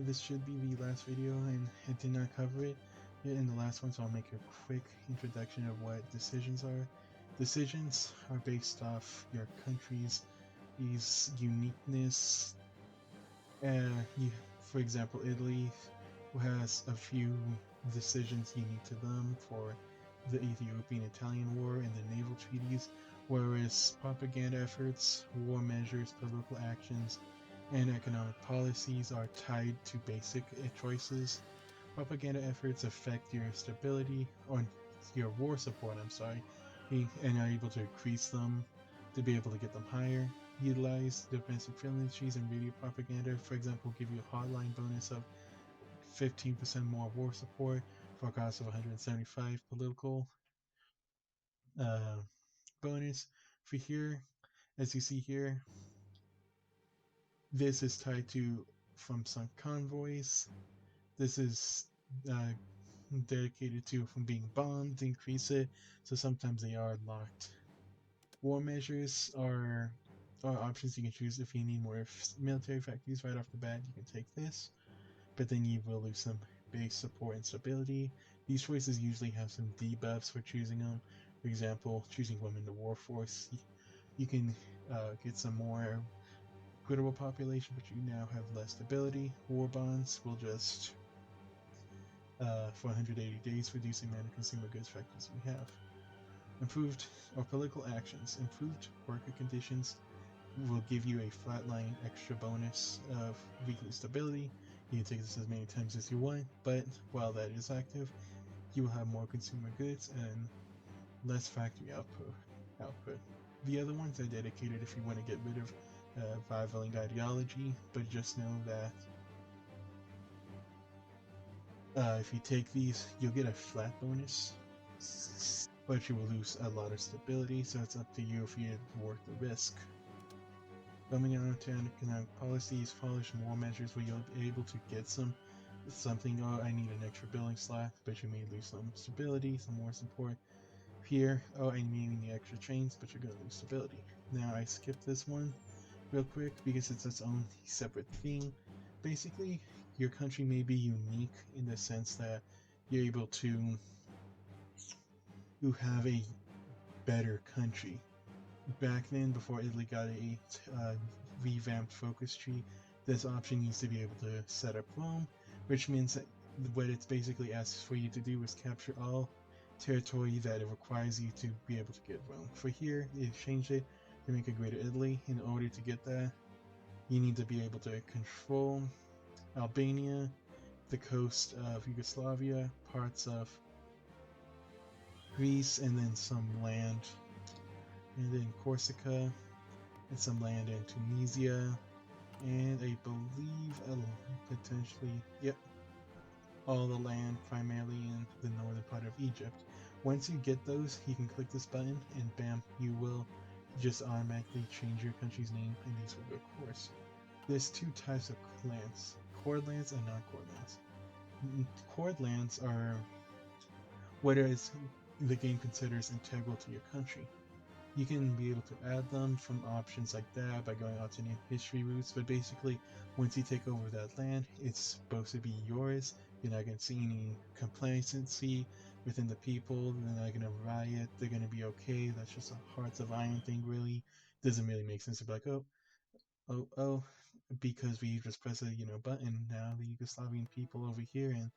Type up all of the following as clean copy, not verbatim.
This should be the last video, and I did not cover it yet in the last one, so I'll make a quick introduction of what decisions are. Decisions are based off your country's uniqueness. You, for example, Italy has a few decisions unique to them for the Ethiopian-Italian War and the naval treaties, whereas propaganda efforts, war measures, political actions, and economic policies are tied to basic choices. Propaganda efforts affect your stability, or your war support, I'm sorry, and are able to increase them to be able to get them higher. Utilize domestic industries and radio propaganda, for example, give you a hotline bonus of 15% more war support for a cost of 175 political uh, bonus. For here, as you see here, this is tied to from some convoys. This is uh, dedicated to from being bombed to increase it, so sometimes they are locked. War measures are options you can choose. If you need more military factories right off the bat, you can take this, but then you will lose some base support and stability. These choices usually have some debuffs for choosing them. For example, choosing women in the war force, you can get some more equitable population, but you now have less stability. War bonds will just for 180 days, reduce the amount of consumer goods factories we have. Improved or political actions. Improved worker conditions will give you a flatline extra bonus of weekly stability. You can take this as many times as you want, but while that is active, you will have more consumer goods and less factory output. The other ones are dedicated if you want to get rid of rivaling ideology, but just know that if you take these, you'll get a flat bonus, but you will lose a lot of stability, so it's up to you if you're worth the risk. Coming on to economic policies, polish more measures where you'll be able to get something. Oh, I need an extra billing slot, but you may lose some stability, some more support. Here, oh, I need the extra trains, but you're gonna lose stability. Now I skipped this one real quick because it's its own separate thing. Basically, your country may be unique in the sense that you're able to have a better country. Back then, before Italy got a revamped focus tree, this option needs to be able to set up Rome, which means that what it's basically asks for you to do is capture all territory that it requires you to be able to get Rome. For here, it changed it to make a Greater Italy. In order to get that, you need to be able to control Albania, the coast of Yugoslavia, parts of Greece, and then some land, and then Corsica, and some land in Tunisia, and I believe potentially, yep, all the land primarily in the northern part of Egypt. Once you get those, you can click this button, and bam, you will just automatically change your country's name, and these will go course. There's two types of lands, core lands and non-core lands. Core lands are what is the game considers integral to your country. You can be able to add them from options like that by going alternate history routes, but basically, once you take over that land, it's supposed to be yours. You're not going to see any complacency within the people. They're not going to riot. They're going to be okay. That's just a hearts of iron thing, really. Doesn't really make sense to be like, oh, because we just press a button now. The Yugoslavian people over here and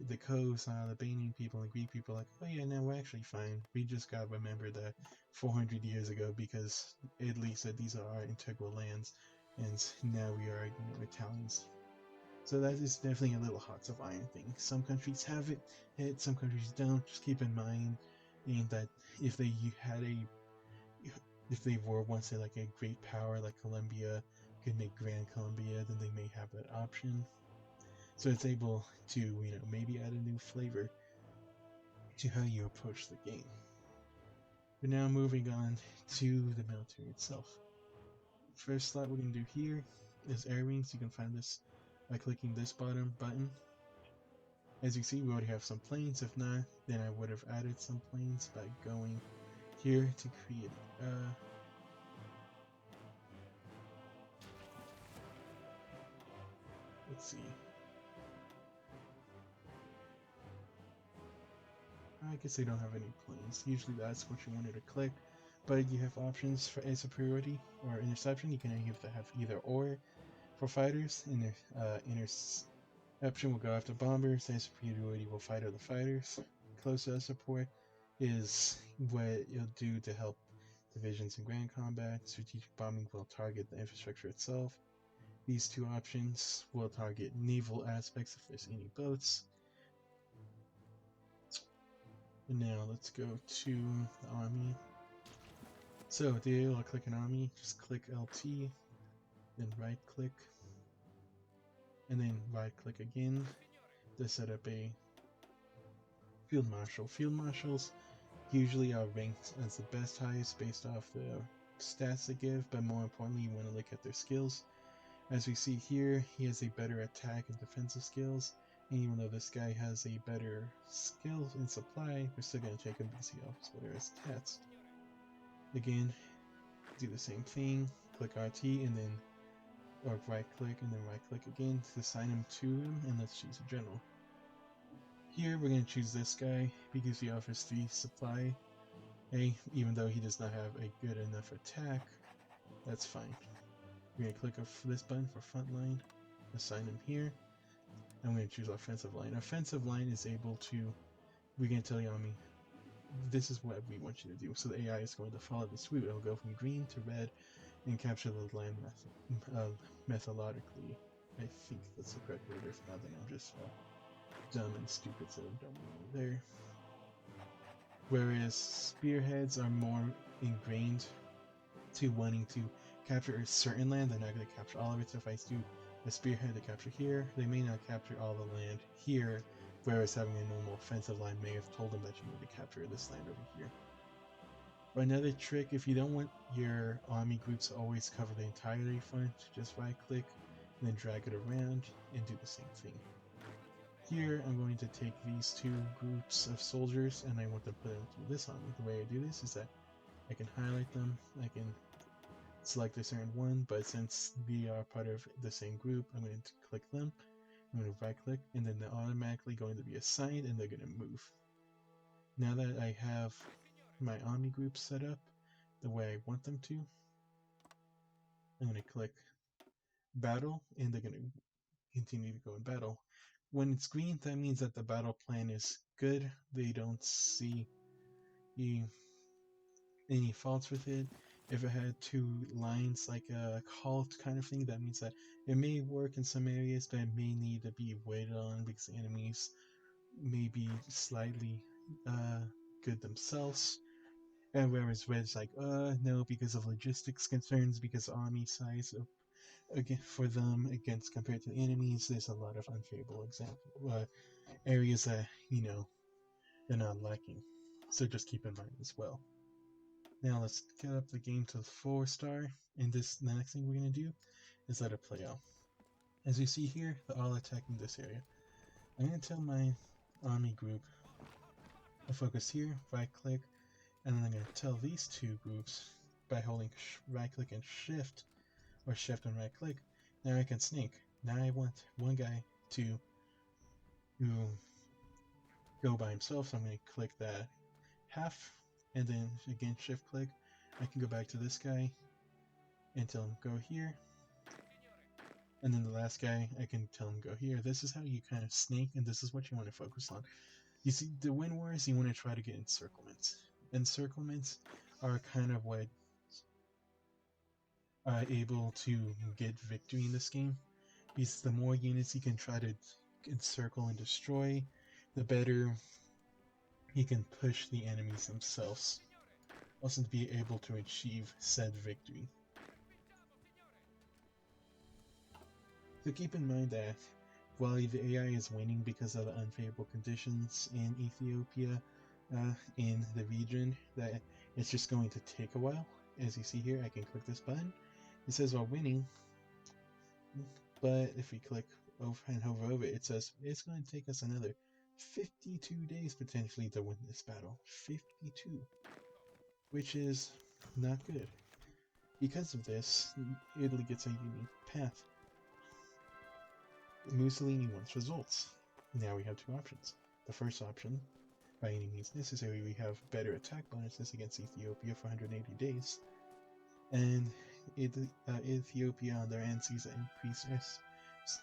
the coast, the Albanian people and Greek people, like, oh yeah, no, we're actually fine. We just gotta remember that 400 years ago, because Italy said these are our integral lands, and now we are, Italians. So that is definitely a little hearts of iron thing. Some countries have it, some countries don't. Just keep in mind, that if they had if they were once like a great power like Colombia, could make Grand Colombia, then they may have that option. So it's able to, maybe add a new flavor to how you approach the game. But now moving on to the military itself. First slot we're going to do here is air wings. You can find this by clicking this bottom button. As you see, we already have some planes. If not, then I would have added some planes by going here to create let's see. I guess they don't have any planes. Usually that's what you wanted to click, but you have options for air superiority or interception. You can have either or for fighters. Interception will go after bombers. Air superiority will fight other fighters. Close air support is what you'll do to help divisions in ground combat. Strategic bombing will target the infrastructure itself. These two options will target naval aspects if there's any boats. And now let's go to the army. So to be able to click an army, just click LT, then right click, and then right click again to set up a field marshal. Field marshals usually are ranked as the best highest based off the stats they give, but more importantly you want to look at their skills. As we see here, he has a better attack and defensive skills, and even though this guy has a better skill in supply, we're still going to take him because he offers better stats. Again, do the same thing, click RT and then or right click and then right click again to assign him to him, and let's choose a general. Here we're going to choose this guy because he offers 3 supply. Even though he does not have a good enough attack, that's fine. We're going to click this button for front line, assign him here. I'm going to choose offensive line. Offensive line is able to, we're going to tell the army, this is what we want you to do. So the AI is going to follow the sweep. It'll go from green to red and capture the land methodologically. I think that's the correct word. If not, then I'm just dumb and stupid, so don't go there. Whereas spearheads are more ingrained to wanting to capture a certain land, they're not going to capture all of it. So if I do a spearhead to capture here, they may not capture all the land here, whereas having a normal offensive line may have told them that you need to capture this land over here. But another trick, if you don't want your army groups to always cover the entirety front, just right click and then drag it around and do the same thing. Here I'm going to take these 2 groups of soldiers and I want to put them through this army. The way I do this is that I can highlight them, I can select a certain one, but since we are part of the same group, I'm going to click them, I'm going to right click, and then they're automatically going to be assigned and they're going to move. Now that I have my army group set up the way I want them to, I'm going to click battle and they're going to continue to go in battle. When it's green, that means that the battle plan is good. They don't see any faults with it. If it had 2 lines like a halt kind of thing, that means that it may work in some areas, but it may need to be waited on because the enemies may be slightly good themselves. And whereas red's like, no, because of logistics concerns, because army size again for them against compared to the enemies, there's a lot of unfavorable areas that they're not liking. So just keep in mind as well. Now let's get up the game to 4-star, and the next thing we're going to do is let it play out. As you see here, they're all attacking this area. I'm going to tell my army group to focus here, right click, and then I'm going to tell these 2 groups by holding right click and shift, or shift and right click. Now I can sneak. Now I want one guy to go by himself, so I'm going to click that half, and then again shift click. I can go back to this guy and tell him go here, and then the last guy I can tell him go here. This is how you kind of sneak, and this is what you want to focus on. You see, the win wars, you want to try to get encirclements. Encirclements are kind of what are able to get victory in this game, because the more units you can try to encircle and destroy, the better you can push the enemies themselves, also to be able to achieve said victory. So keep in mind that while the AI is winning because of the unfavorable conditions in Ethiopia, in the region, that it's just going to take a while. As you see here, I can click this button. It says we're winning, but if we click over and hover over it, it says it's going to take us another 52 days potentially to win this battle. 52, which is not good. Because of this, Italy gets a unique path. Mussolini wants results. Now we have 2 options. The first option, by any means necessary. We have better attack bonuses against Ethiopia for 180 days. And Ethiopia on their end sees an increased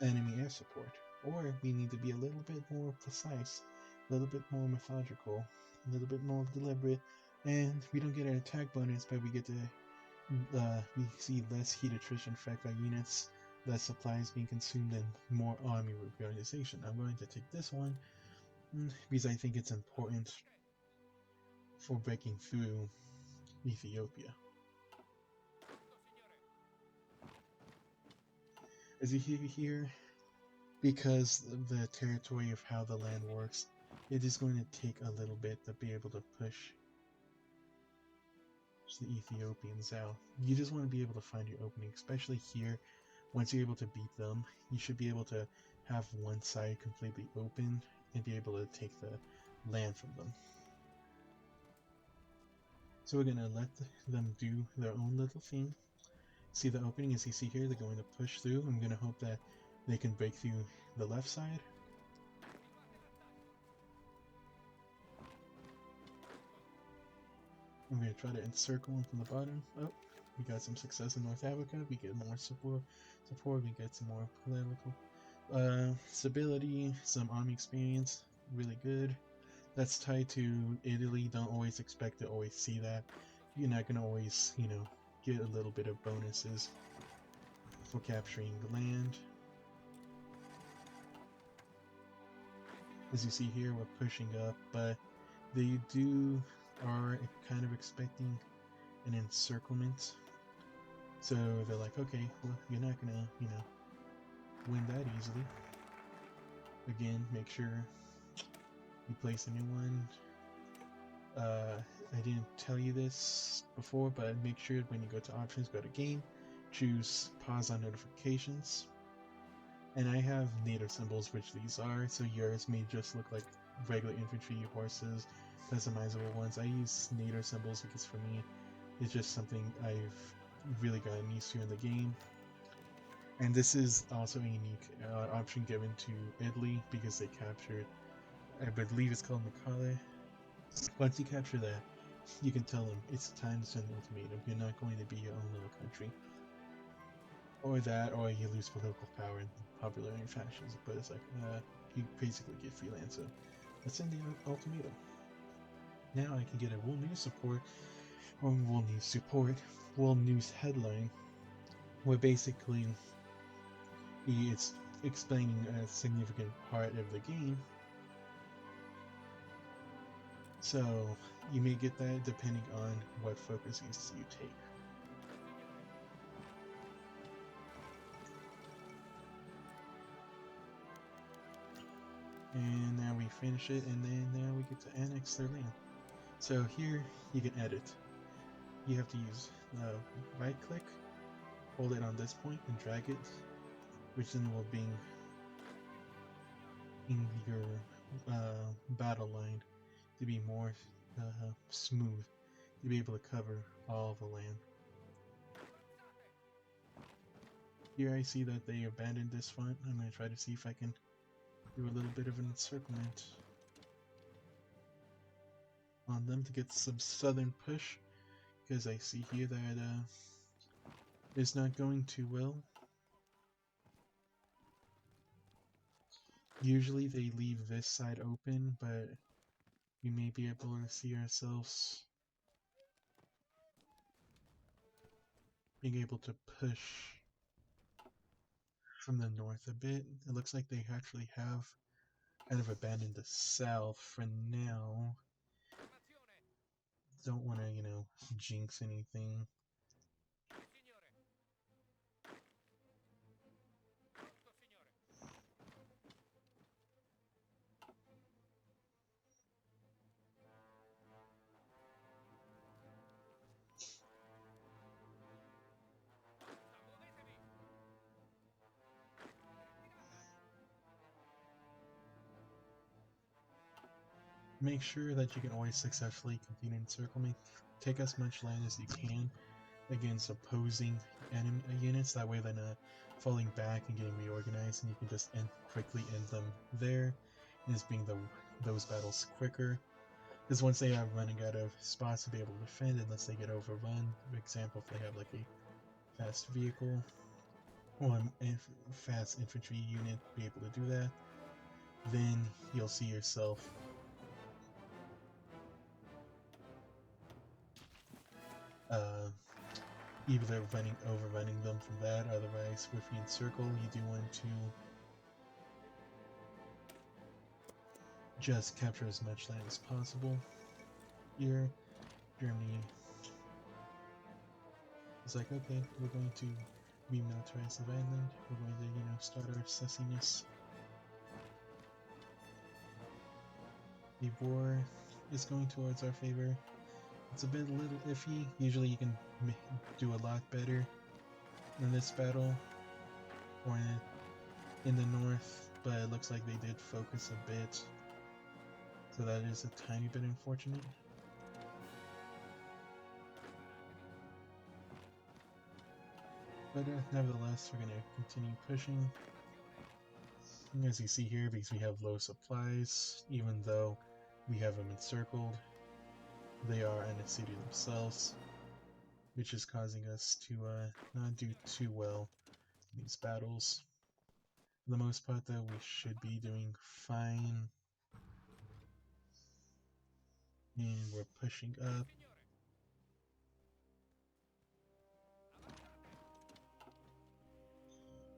enemy air support. Or we need to be a little bit more precise, a little bit more methodical, a little bit more deliberate, and we don't get an attack bonus, but we get to we see less heat attrition effect on units, less supplies being consumed, and more army reorganization. I'm going to take this one because I think it's important for breaking through Ethiopia. As you hear here, because of the territory of how the land works, it is going to take a little bit to be able to push the Ethiopians out. You just want to be able to find your opening, especially here. Once you're able to beat them, you should be able to have one side completely open and be able to take the land from them. So we're going to let them do their own little thing. See the opening as you see here, they're going to push through. I'm going to hope that they can break through the left side. I'm going to try to encircle them from the bottom. Oh, we got some success in North Africa. We get more support. We get some more political stability, some army experience. Really good. That's tied to Italy. Don't always expect to always see that. You're not going to always, get a little bit of bonuses for capturing the land. As you see here, we're pushing up, but they are kind of expecting an encirclement. So they're like, okay, well, you're not gonna, win that easily. Again, make sure you place a new one. I didn't tell you this before, but make sure when you go to options, go to game, choose pause on notifications. And I have native symbols, which these are, so yours may just look like regular infantry, horses, customizable ones. I use native symbols because for me, it's just something I've really gotten used to in the game. And this is also a unique option given to Italy because they captured, I believe it's called Macale. Once you capture that, you can tell them it's time to send an ultimatum. You're not going to be your own little country. Or that, or you lose political power and popularity fashions. But it's like, you basically get freelance. So let's send the ultimatum. Now I can get a world news support, or world news headline, where basically it's explaining a significant part of the game. So you may get that depending on what focuses you take. And now we finish it, and then now we get to annex their land. So here you can edit. You have to use right click, hold it on this point, and drag it, which then will bring in your battle line to be more smooth, to be able to cover all the land. Here I see that they abandoned this front. I'm going to try to see if I can do a little bit of an encirclement on them to get some southern push, because I see here that it's not going too well. Usually they leave this side open, but we may be able to see ourselves being able to push from the north a bit. It looks like they actually have kind of abandoned the south for now. Don't want to, jinx anything. Make sure that you can always successfully complete an encirclement. Take as much land as you can against opposing enemy units. That way they're not falling back and getting reorganized, and you can just quickly end them there. And just being those battles quicker. Because once they are running out of spots to be able to defend, unless they get overrun, for example, if they have like a fast vehicle or a fast infantry unit be able to do that, then you'll see yourself either overrunning them from that. Otherwise, with the encircle, you do want to just capture as much land as possible. Here, Germany is like, okay, we're going to remilitarize the island. We're going to, start our sussiness. The war is going towards our favor. It's a little iffy. Usually you can do a lot better in this battle or in the north, but it looks like they did focus a bit, so that is a tiny bit unfortunate. But nevertheless, we're going to continue pushing. As you see here, because we have low supplies, even though we have them encircled, they are in a city themselves, which is causing us to not do too well in these battles. For the most part, though, we should be doing fine. And we're pushing up.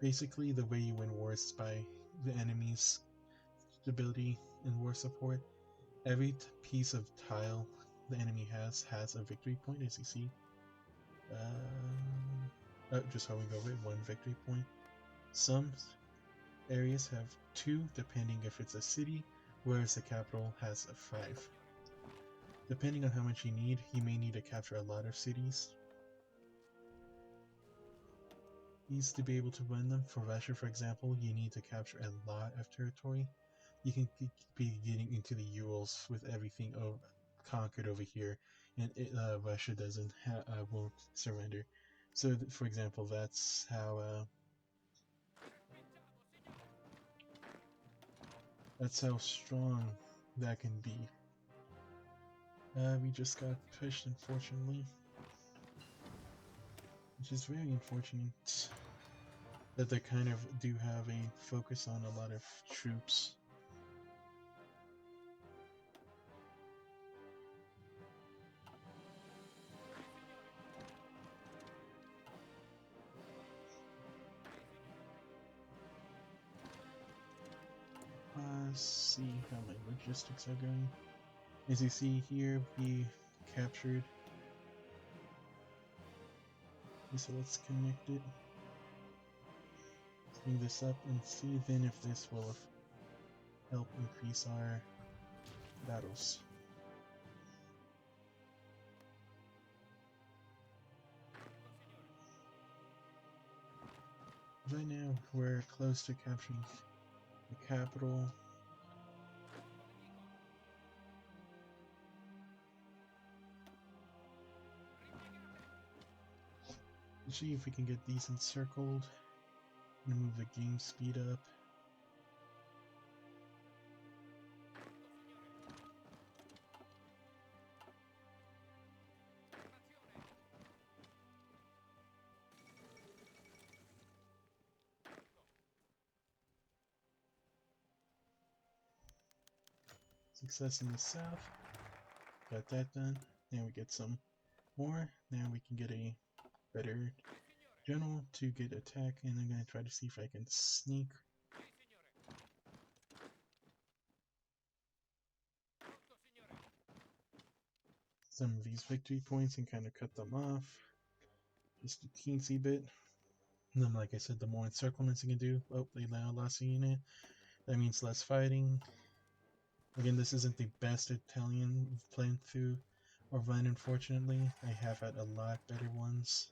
Basically, the way you win wars is by the enemy's stability and war support. Every piece of tile the enemy has a victory point, as you see. Just hovering over it, 1 victory point. Some areas have 2, depending if it's a city, whereas the capital has a 5. Depending on how much you may need to capture a lot of cities. Needs to be able to win them. For Russia, for example, you need to capture a lot of territory. You can be getting into the Urals with everything conquered over here, and Russia won't surrender. So, for example, that's how strong that can be. We just got pushed, unfortunately, which is very unfortunate that they kind of do have a focus on a lot of troops. Let's see how my logistics are going. As you see here, we captured. Okay, so let's connect it. Let's bring this up and see then if this will help increase our battles. Right now, we're close to capturing the capital. Let's see if we can get these encircled and move the game speed up. Success in the south. Got that done. Now we get some more. Now we can get a better general to get attack, and I'm going to try to see if I can sneak. Some of these victory points and kind of cut them off. Just a teensy bit. And then, like I said, the more encirclements you can do. Oh, they now lost a unit. That means less fighting. Again, this isn't the best Italian plan through or run, unfortunately. I have had a lot better ones.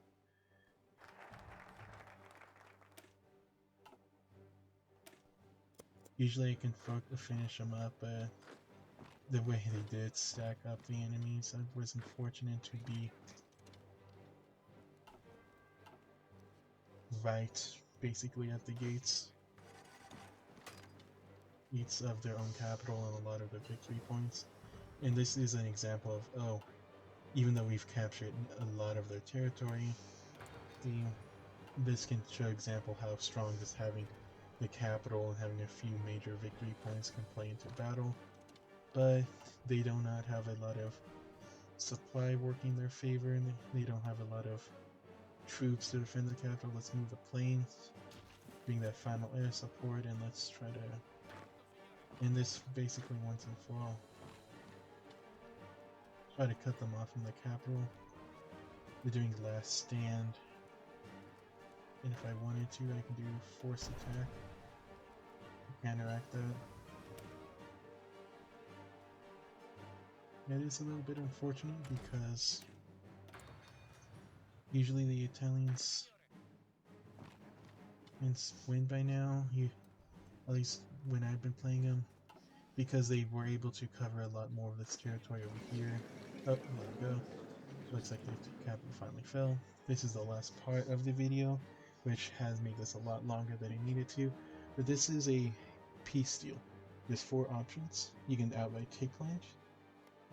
Usually I can finish them up, but the way they did stack up the enemies, I was unfortunate to be right, basically at the gates of their own capital and a lot of the victory points. And this is an example of, oh, even though we've captured a lot of their territory, the this can show example how strong just having the capital and having a few major victory points can play into battle. But they do not have a lot of supply working in their favor, and they don't have a lot of troops to defend the capital. Let's move the planes, bring that final air support, and let's try to end this basically once and for all. Try to cut them off from the capital. They're doing last stand. And if I wanted to, I can do force attack to counteract that. It is a little bit unfortunate because usually the Italians win by now, at least when I've been playing them, because they were able to cover a lot more of this territory over here. Oh, there we go. Looks like the capital finally fell. This is the last part of the video, which has made this a lot longer than it needed to. But this is a peace deal. There's 4 options. You can outright take land,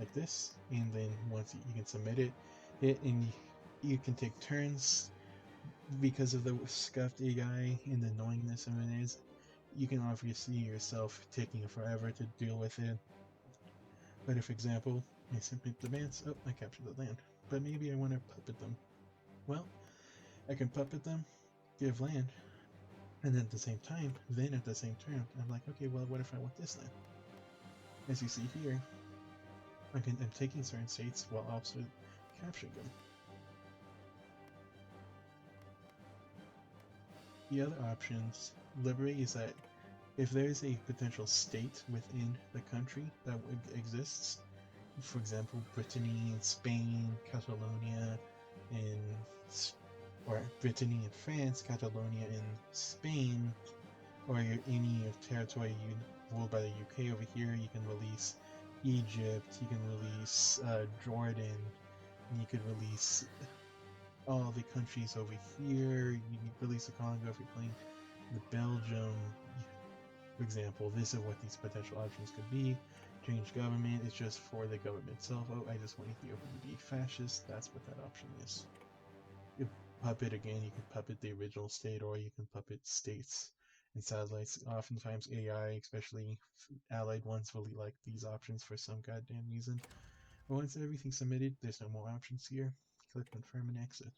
like this, and then once you can submit it, and you can take turns. Because of the scuffed AI and the annoyingness of it is, you can obviously see yourself taking forever to deal with it. But if, for example, I simply demands, oh, I captured the land, but maybe I want to puppet them. Well, I can puppet them, give land, and then at the same time, at the same turn, I'm like, okay, well, what if I want this land? As you see here, I'm taking certain states while also capturing them. The other options, liberate, is that if there's a potential state within the country that exists, for example, Brittany and Spain, Catalonia in, or Brittany and France, Catalonia in Spain, or any territory ruled by the UK over here, you can release Egypt, you can release Jordan, you could release all the countries over here, you can release the Congo if you're playing the Belgium. For example, this is what these potential options could be. Change government is just for the government itself. Oh, I just want Ethiopia to be fascist. That's what that option is. You puppet again, you can puppet the original state, or you can puppet states and satellites. Oftentimes AI, especially allied ones, really like these options for some goddamn reason. But once everything's submitted, there's no more options here. Click confirm and exit.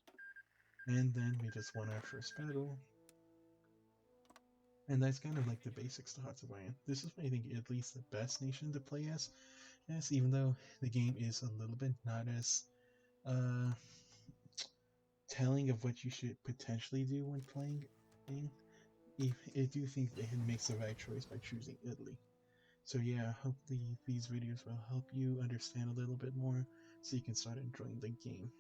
And then we just won our first battle. And that's kind of like the basics to Hearts of Iron. This is, I think, at least the best nation to play as. Yes, even though the game is a little bit not as telling of what you should potentially do when playing. I do think it makes the right choice by choosing Italy. So yeah, hopefully these videos will help you understand a little bit more so you can start enjoying the game.